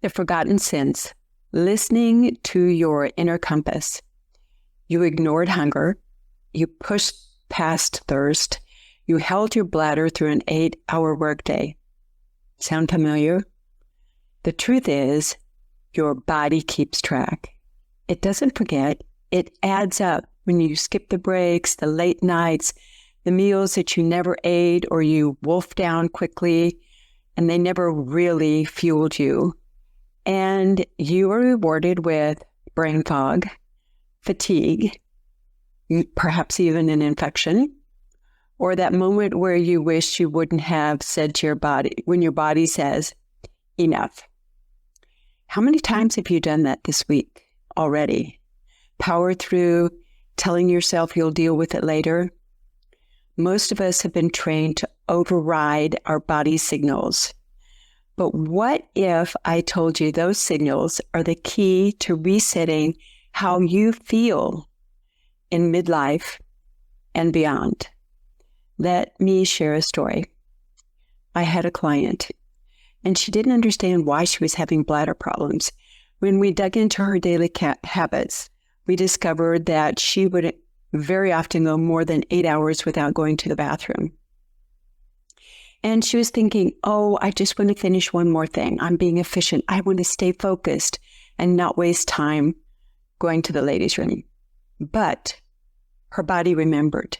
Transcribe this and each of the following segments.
have forgotten since, listening to your inner compass. You ignored hunger. You pushed past thirst. You held your bladder through an 8-hour workday. Sound familiar? The truth is, your body keeps track. It doesn't forget. It adds up when you skip the breaks, the late nights, the meals that you never ate or you wolfed down quickly, and they never really fueled you. And you are rewarded with brain fog, fatigue, perhaps even an infection, or that moment where you wish you wouldn't have said to your body, when your body says, enough. How many times have you done that this week already? Power through, telling yourself you'll deal with it later? Most of us have been trained to override our body's signals. But what if I told you those signals are the key to resetting how you feel in midlife and beyond? Let me share a story. I had a client, and she didn't understand why she was having bladder problems. When we dug into her daily habits, we discovered that she would very often go more than 8 hours without going to the bathroom. And she was thinking, oh, I just want to finish one more thing. I'm being efficient. I want to stay focused and not waste time going to the ladies' room. But her body remembered.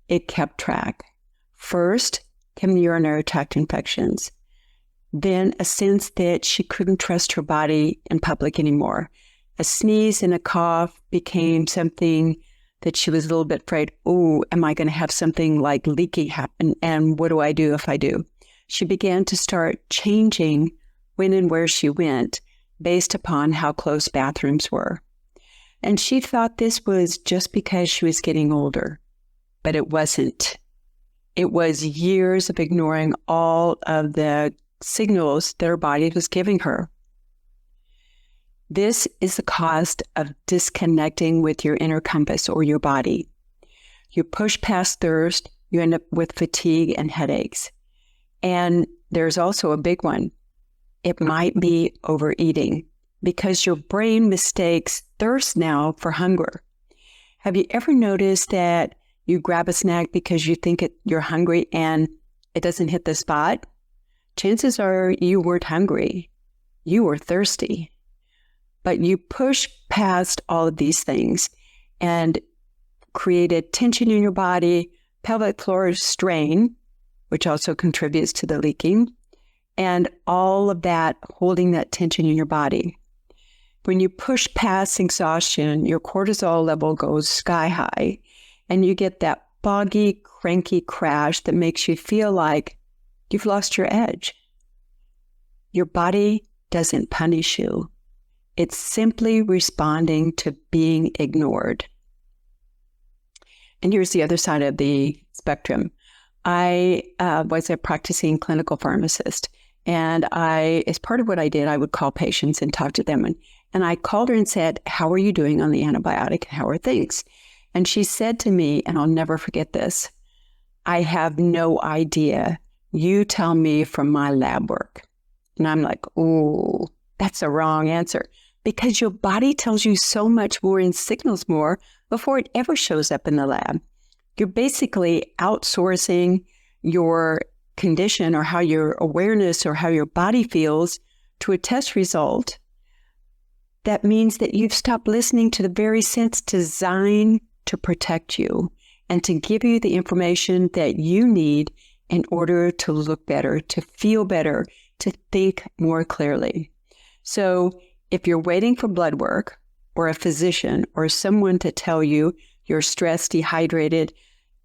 It kept track. First came the urinary tract infections. Then a sense that she couldn't trust her body in public anymore. A sneeze and a cough became something that she was a little bit afraid, oh, am I going to have something like leaky happen? And what do I do if I do? She began to start changing when and where she went based upon how close bathrooms were. And she thought this was just because she was getting older, but it wasn't. It was years of ignoring all of the signals that her body was giving her. This is the cost of disconnecting with your inner compass or your body. You push past thirst, you end up with fatigue and headaches. And there's also a big one. It might be overeating because your brain mistakes thirst now for hunger. Have you ever noticed that you grab a snack because you think you're hungry and it doesn't hit the spot? Chances are you weren't hungry. You were thirsty. But you push past all of these things and created tension in your body, pelvic floor strain, which also contributes to the leaking, and all of that holding that tension in your body. When you push past exhaustion, your cortisol level goes sky high, and you get that foggy, cranky crash that makes you feel like you've lost your edge. Your body doesn't punish you. It's simply responding to being ignored. And here's the other side of the spectrum. I was a practicing clinical pharmacist, and as part of what I did, I would call patients and talk to them. And I called her and said, how are you doing on the antibiotic? How are things? And she said to me, and I'll never forget this, I have no idea. You tell me from my lab work. And I'm like, ooh, that's the wrong answer. Because your body tells you so much more and signals more before it ever shows up in the lab. You're basically outsourcing your condition or how your awareness or how your body feels to a test result. That means that you've stopped listening to the very sense designed to protect you and to give you the information that you need in order to look better, to feel better, to think more clearly. So if you're waiting for blood work or a physician or someone to tell you you're stressed, dehydrated,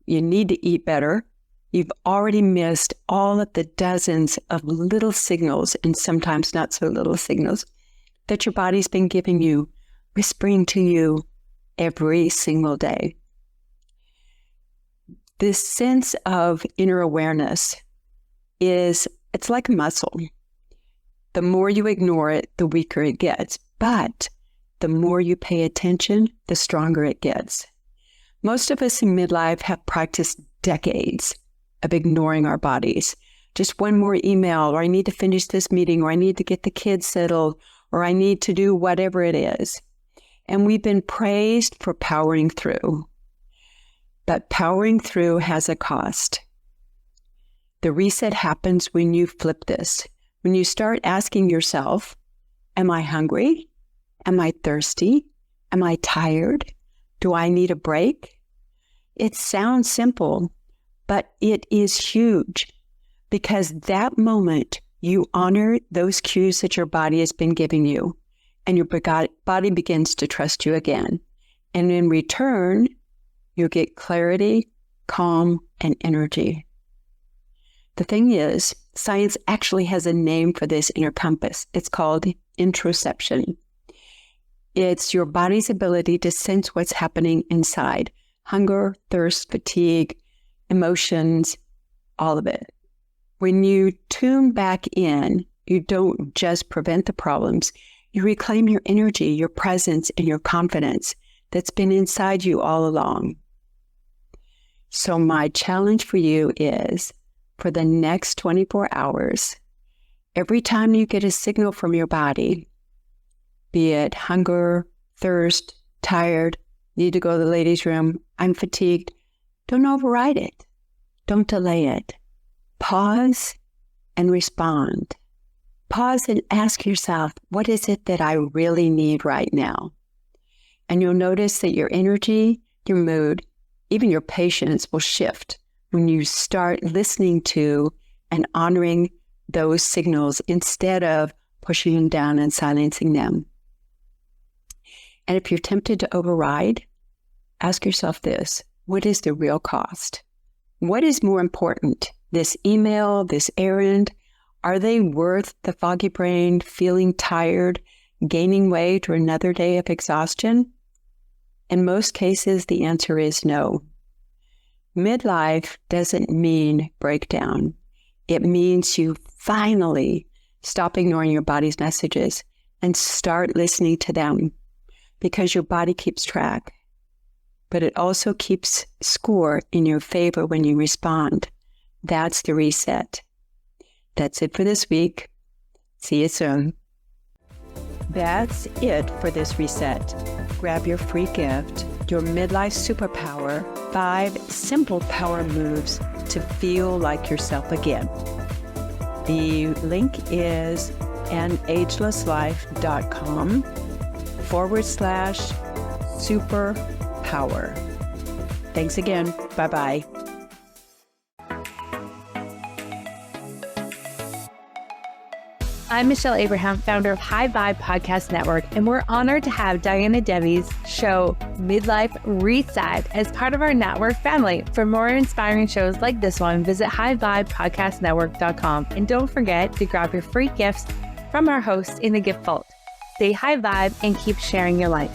you need to eat better, you've already missed all of the dozens of little signals and sometimes not so little signals that your body's been giving you, whispering to you every single day. This sense of inner awareness it's like a muscle. The more you ignore it, the weaker it gets. But the more you pay attention, the stronger it gets. Most of us in midlife have practiced decades of ignoring our bodies, just one more email, or I need to finish this meeting, or I need to get the kids settled, or I need to do whatever it is. And we've been praised for powering through. But powering through has a cost. The reset happens when you flip this. When you start asking yourself, am I hungry? Am I thirsty? Am I tired? Do I need a break? It sounds simple, but it is huge, because that moment you honor those cues that your body has been giving you, and your body begins to trust you again. And in return, you get clarity, calm, and energy. The thing is, science actually has a name for this inner compass. It's called interoception. It's your body's ability to sense what's happening inside. Hunger, thirst, fatigue, emotions, all of it. When you tune back in, you don't just prevent the problems. You reclaim your energy, your presence, and your confidence that's been inside you all along. So my challenge for you is, for the next 24 hours, every time you get a signal from your body, be it hunger, thirst, tired, need to go to the ladies' room, I'm fatigued, don't override it. Don't delay it. Pause and respond. Pause and ask yourself, what is it that I really need right now? And you'll notice that your energy, your mood, even your patience will shift when you start listening to and honoring those signals instead of pushing them down and silencing them. And if you're tempted to override, ask yourself this: what is the real cost? What is more important? This email, this errand, are they worth the foggy brain, feeling tired, gaining weight, or another day of exhaustion? In most cases, the answer is no. Midlife doesn't mean breakdown. It means you finally stop ignoring your body's messages and start listening to them, because your body keeps track. But it also keeps score in your favor when you respond. That's the reset. That's it for this week. See you soon. That's it for this reset. Grab your free gift, your Midlife Superpower, 5 simple power moves to feel like yourself again. The link is anagelesslife.com/superpower. Thanks again. Bye-bye. I'm Michelle Abraham, founder of High Vibe Podcast Network, and we're honored to have Diana Devi's show, Midlife Reset, as part of our network family. For more inspiring shows like this one, visit highvibepodcastnetwork.com. And don't forget to grab your free gifts from our hosts in the gift vault. Stay high vibe and keep sharing your life.